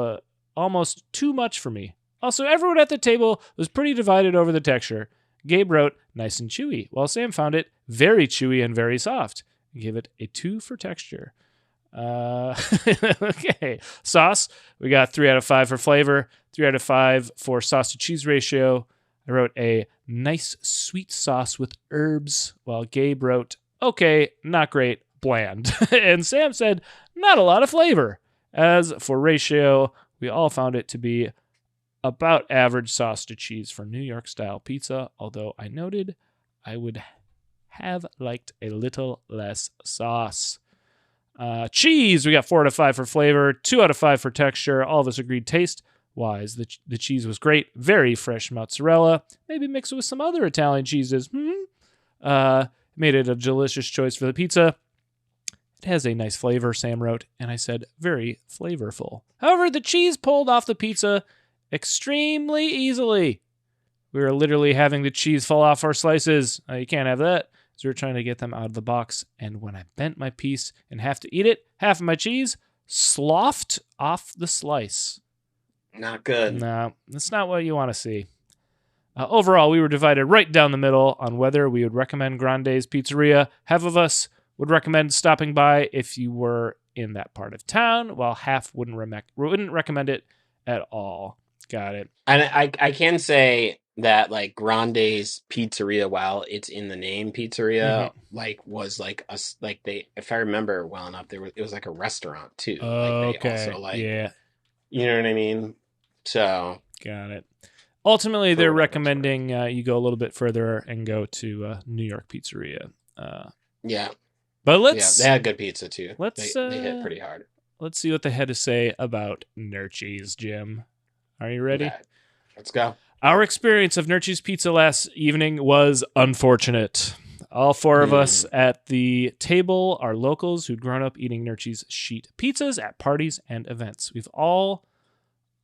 almost too much for me. Also, everyone at the table was pretty divided over the texture. Gabe wrote, nice and chewy, while Sam found it very chewy and very soft. He gave it a 2 for texture. Okay. Sauce, we got 3 out of 5 for flavor, 3 out of 5 for sauce to cheese ratio. I wrote a nice sweet sauce with herbs, while Gabe wrote, okay, not great, bland. And Sam said, not a lot of flavor. As for ratio, we all found it to be about average sauce to cheese for New York style pizza, although I noted I would have liked a little less sauce. Cheese, we got 4 out of 5 for flavor, 2 out of 5 for texture. All of us agreed taste wise. The cheese was great. Very fresh mozzarella. Maybe mix it with some other Italian cheeses. Made it a delicious choice for the pizza. It has a nice flavor, Sam wrote, and I said, very flavorful. However, the cheese pulled off the pizza extremely easily. We were literally having the cheese fall off our slices. You can't have that. So we were trying to get them out of the box, and when I bent my piece in half to eat it, half of my cheese sloughed off the slice. Not good. No, that's not what you want to see. Overall, we were divided right down the middle on whether we would recommend Grande's Pizzeria. Half of us would recommend stopping by if you were in that part of town, while half wouldn't recommend it at all. Got it. And I can say that like Grande's Pizzeria, while it's in the name Pizzeria, like was like us, like they, if I remember well enough, it was like a restaurant too. Like they also like, yeah, you know what I mean? So got it. Ultimately, they're recommending you go a little bit further and go to New York Pizzeria. Yeah. But they had good pizza too. They hit pretty hard. Let's see what they had to say about Nirchi's, Jim. Are you ready? Okay. Let's go. Our experience of Nirchi's Pizza last evening was unfortunate. All four of us at the table are locals who'd grown up eating Nirchi's sheet pizzas at parties and events. We've all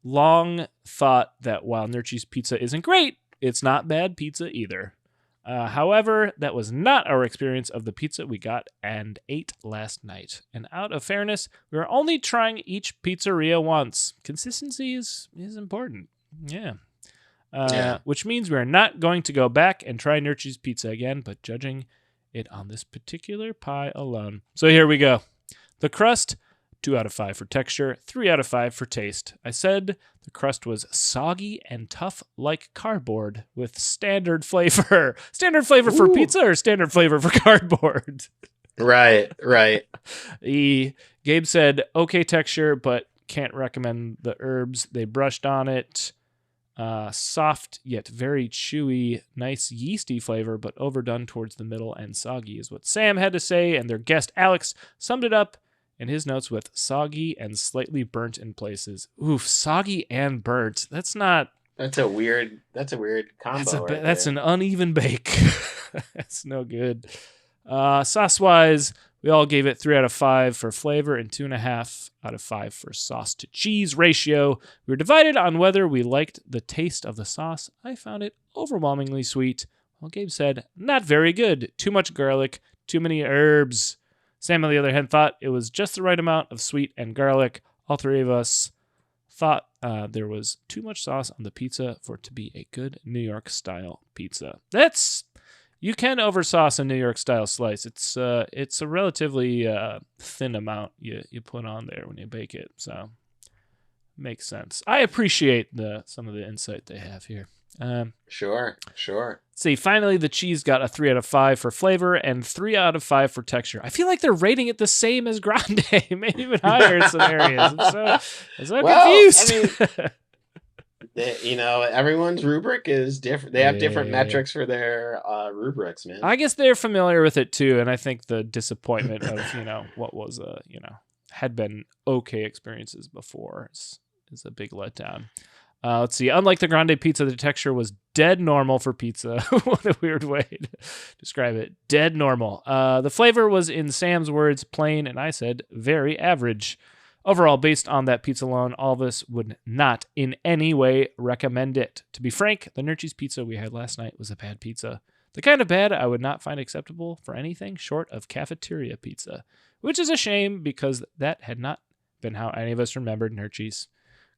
long thought that while Nirchi's Pizza isn't great, it's not bad pizza either. However, that was not our experience of the pizza we got and ate last night. And out of fairness, we were only trying each pizzeria once. Consistency is important. Yeah. Which means we are not going to go back and try Nirchi's Pizza again, but judging it on this particular pie alone. So here we go. The crust, 2 out of 5 for texture, 3 out of 5 for taste. I said the crust was soggy and tough like cardboard with standard flavor. Standard flavor for pizza or standard flavor for cardboard? Right. Gabe said, okay texture, but can't recommend the herbs they brushed on it. Soft yet very chewy, nice yeasty flavor, but overdone towards the middle and soggy is what Sam had to say, and their guest Alex summed it up in his notes with soggy and slightly burnt in places. Oof, soggy and burnt. That's a weird combo. That's an uneven bake. That's no good. Sauce-wise, we all gave it 3 out of 5 for flavor and 2.5 out of 5 for sauce to cheese ratio. We were divided on whether we liked the taste of the sauce. I found it overwhelmingly sweet, while Gabe said, not very good. Too much garlic, too many herbs. Sam, on the other hand, thought it was just the right amount of sweet and garlic. All three of us thought there was too much sauce on the pizza for it to be a good New York-style pizza. You can oversauce a New York-style slice. It's a relatively thin amount you put on there when you bake it, so makes sense. I appreciate some of the insight they have here. Sure. See, finally, the cheese got a 3 out of 5 for flavor and 3 out of 5 for texture. I feel like they're rating it the same as Grande, maybe even higher in some areas. I'm so confused. I mean, everyone's rubric is different. They have different metrics for their rubrics, man. I guess they're familiar with it too, and I think the disappointment of what was had been okay experiences before is a big letdown. Let's see. Unlike the Grande pizza, the texture was dead normal for pizza. What a weird way to describe it. Dead normal. The flavor was, in Sam's words, plain, and I said very average. Overall, based on that pizza alone, all of us would not in any way recommend it. To be frank, the Nirchi's pizza we had last night was a bad pizza. The kind of bad I would not find acceptable for anything short of cafeteria pizza, which is a shame because that had not been how any of us remembered Nirchi's.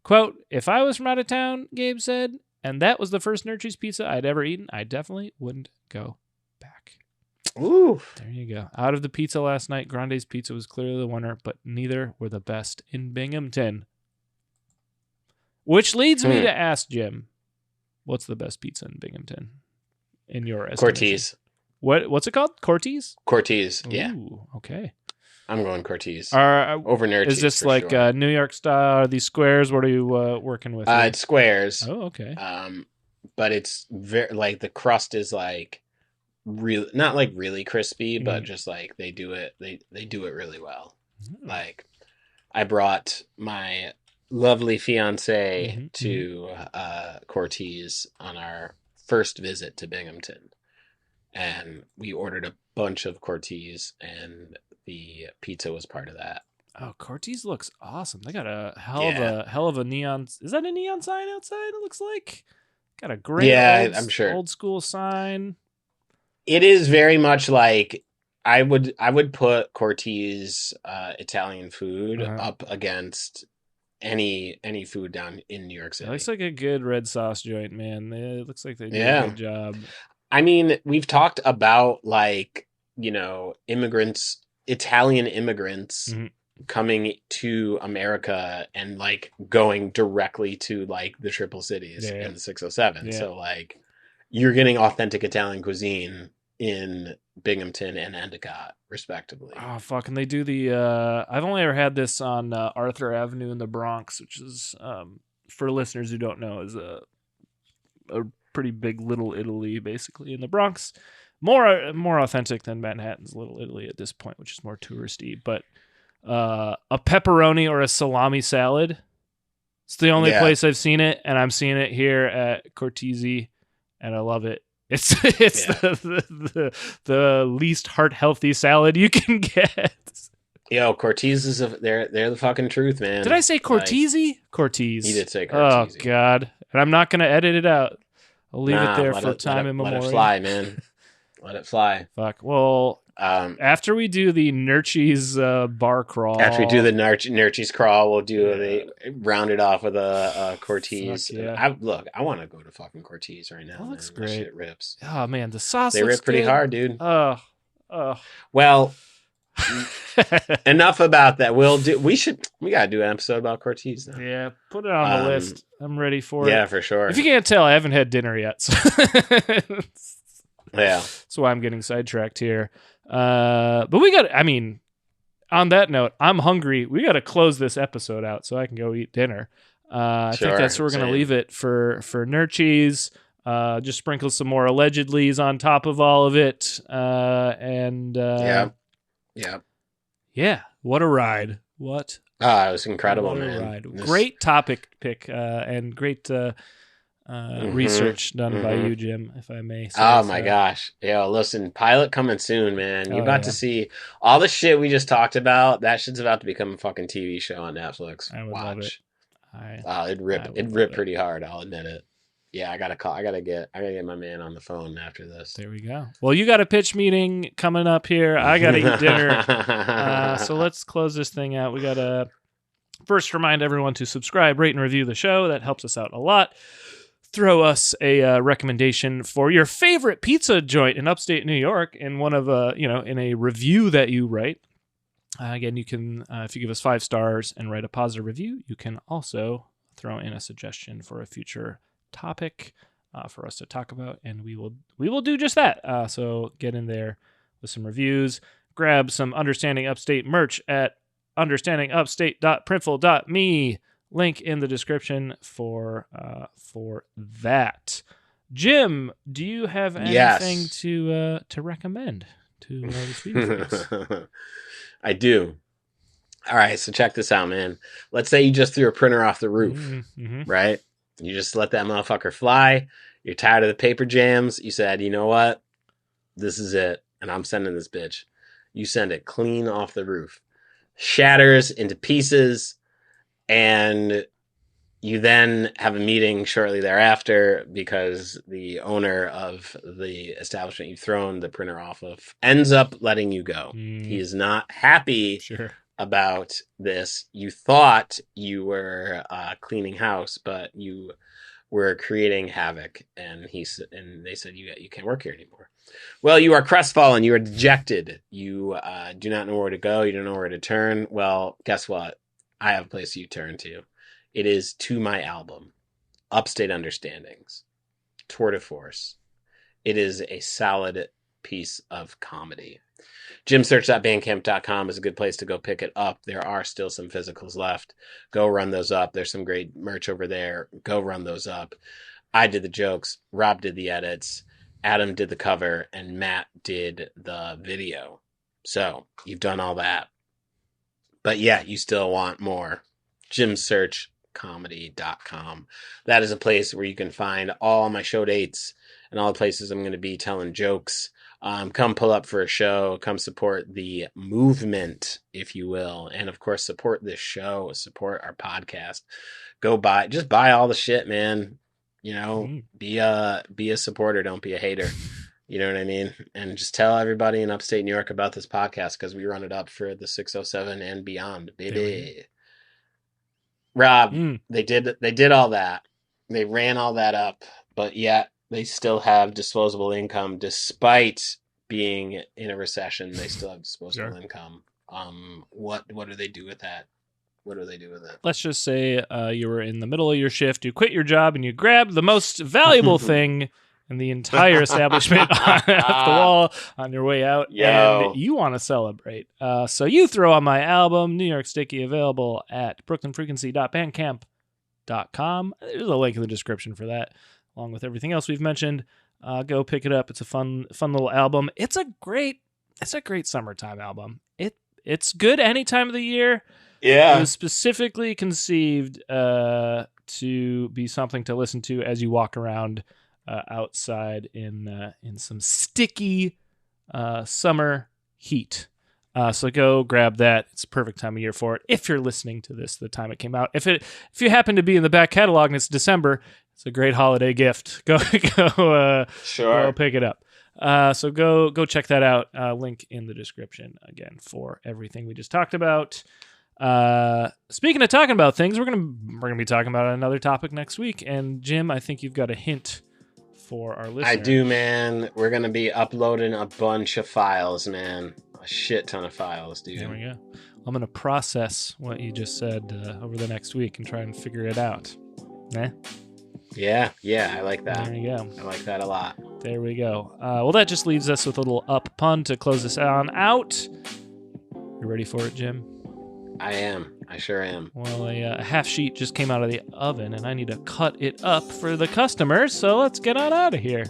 Quote, if I was from out of town, Gabe said, and that was the first Nirchi's pizza I'd ever eaten, I definitely wouldn't go back. Ooh. There you go. Out of the pizza last night, Grande's Pizza was clearly the winner, but neither were the best in Binghamton. Which leads me to ask Jim, what's the best pizza in Binghamton? In your estimation? Cortese. What's it called? Cortese? Cortese, yeah. Ooh, okay. I'm going Cortese. Over Nirchi's. Is this like sure. New York style? Are these squares? What are you working with? It's squares. Oh, okay. But it's very like the crust is like real, not like really crispy, but just like they do it. They do it really well. Like I brought my lovely fiance Mm-hmm. to Cortez on our first visit to Binghamton, and we ordered a bunch of Cortez, and the pizza was part of that. Oh, Cortez looks awesome. They got a Yeah, hell of a neon. Is that a neon sign outside? It looks like got a great yeah, I'm sure old school sign. it is very much like I would put Cortez Italian food Uh-huh. up against any food down in New York It looks City. like a good red sauce joint, man. It looks like they do a Yeah. good job. I mean, we've talked about like, immigrants, Italian immigrants Mhm. coming to America and like going directly to like the Triple Cities Yeah. and the 607. Yeah. So like you're getting authentic Italian cuisine in Binghamton and Endicott, respectively. Oh fuck! And they do the. I've only ever had this on Arthur Avenue in the Bronx, which is for listeners who don't know, is a pretty big Little Italy, basically in the Bronx. More authentic than Manhattan's Little Italy at this point, which is more touristy. But a pepperoni or a salami salad. It's the only Yeah. place I've seen it, and I'm seeing it here at Cortese, and I love it. It's Yeah. the least heart healthy salad you can get. Yo, Cortez is they're the fucking truth, man. Did I say Like, Cortese? Cortese. you did say Oh Cortez. God! And I'm not gonna edit it out. I'll leave it there for time immemorial. Let it fly, man. Let it fly. Fuck. Well, after we do the Nirchi's bar crawl, After we do the Nurchi's crawl, we'll do the round it off with a Cortez. Fuck yeah. I want to go to fucking Cortez right now. That looks man. That great. shit rips. Oh man, the sauce They looks rip pretty good. hard, dude. Oh. Well, enough about that. We gotta do an episode about Cortez now. Yeah, put it on the list. I'm ready for it. Yeah, for sure. If you can't tell, I haven't had dinner yet. So Yeah. that's why I'm getting sidetracked here. But we got, I mean, on that note, I'm hungry. We got to close this episode out so I can go eat dinner. I think Sure, that's where we're going to same. leave it for Nurchies. Just sprinkle some more allegedlys on top of all of it. Yeah, what a ride. What Oh, it was incredible, what a man. ride. Great topic pick and great research done by you, Jim, if I may say Oh so. my gosh. Yo, listen, pilot coming soon, man. You're Oh, about yeah. to see all the shit we just talked about. That shit's about to become a fucking TV show on Netflix. I would love it. It'd rip pretty hard, I'll admit it. Yeah, I gotta get my man on the phone after this. There we go. Well, you got a pitch meeting coming up here. I got to eat dinner. So let's close this thing out. We got to first remind everyone to subscribe, rate, and review the show. That helps us out a lot. Throw us a recommendation for your favorite pizza joint in upstate New York in one of in a review that you write. Again, you can if you give us 5 stars and write a positive review, you can also throw in a suggestion for a future topic for us to talk about, and we will do just that. So get in there with some reviews. Grab some Understanding Upstate merch at understandingupstate.printful.me. Link in the description for that. Jim, do you have anything Yes. to recommend to the Sweden folks? I do. All right, so check this out, man. Let's say you just threw a printer off the roof, Mm-hmm. right? You just let that motherfucker fly. You're tired of the paper jams. You said, you know what? This is it. And I'm sending this bitch. You send it clean off the roof. Shatters into pieces. And you then have a meeting shortly thereafter because the owner of the establishment you've thrown the printer off of ends up letting you go. He is not happy Sure. about this. You thought you were cleaning house, but you were creating havoc. And they said you can't work here anymore. Well, you are crestfallen. You are dejected. You do not know where to go. You don't know where to turn. Well, guess what? I have a place you turn to. It is to my album, Upstate Understandings, Tour de Force. It is a solid piece of comedy. Jimsearch.bandcamp.com is a good place to go pick it up. There are still some physicals left. Go run those up. There's some great merch over there. Go run those up. I did the jokes. Rob did the edits. Adam did the cover. And Matt did the video. So you've done all that. But yeah, you still want more. Jimsearch upstatenycomedy.com. That is a place where you can find all my show dates and all the places I'm going to be telling jokes. Come pull up for a show. Come support the movement, if you will. And, of course, support this show. Support our podcast. Just buy all the shit, man. You know, be a supporter. Don't be a hater. You know what I mean? And just tell everybody in upstate New York about this podcast because we run it up for the 607 and beyond, baby. Rob, they did all that. They ran all that up, but yet they still have disposable income despite being in a recession. They still have disposable income. What do they do with that? What do they do with it? Let's just say you were in the middle of your shift, you quit your job, and you grabbed the most valuable thing in the entire establishment off the wall on your way out, and you want to celebrate. So you throw on my album, New York Sticky, available at brooklynfrequency.bandcamp.com. There's a link in the description for that, along with everything else we've mentioned. Go pick it up. It's a fun little album. It's a great summertime album. It's good any time of the year. Yeah. It was specifically conceived to be something to listen to as you walk around outside in some sticky summer heat. So go grab that. It's a perfect time of year for it. If you're listening to this the time it came out, if you happen to be in the back catalog and it's December, it's a great holiday gift. Go pick it up. So go check that out. Link in the description again for everything we just talked about. Speaking of talking about things, we're gonna be talking about another topic next week. And Jim, I think you've got a hint for our listeners. I do, man. We're gonna be uploading a bunch of files, man. A shit ton of files, dude. There we go. I'm gonna process what you just said over the next week and try and figure it out. Yeah, I like that. There you go. I like that a lot. There we go. Well, that just leaves us with a little up pun to close this on out. You ready for it, Jim? I am. I sure am. Well, a half sheet just came out of the oven, and I need to cut it up for the customers, so let's get on out of here.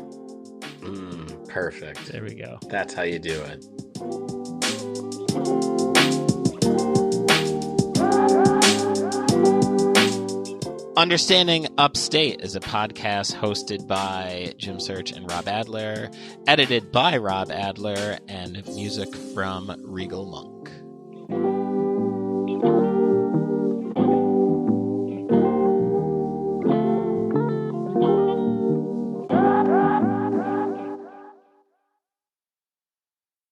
Perfect. There we go. That's how you do it. Understanding Upstate is a podcast hosted by Jim Search and Rob Adler, edited by Rob Adler, and music from Regal Monk.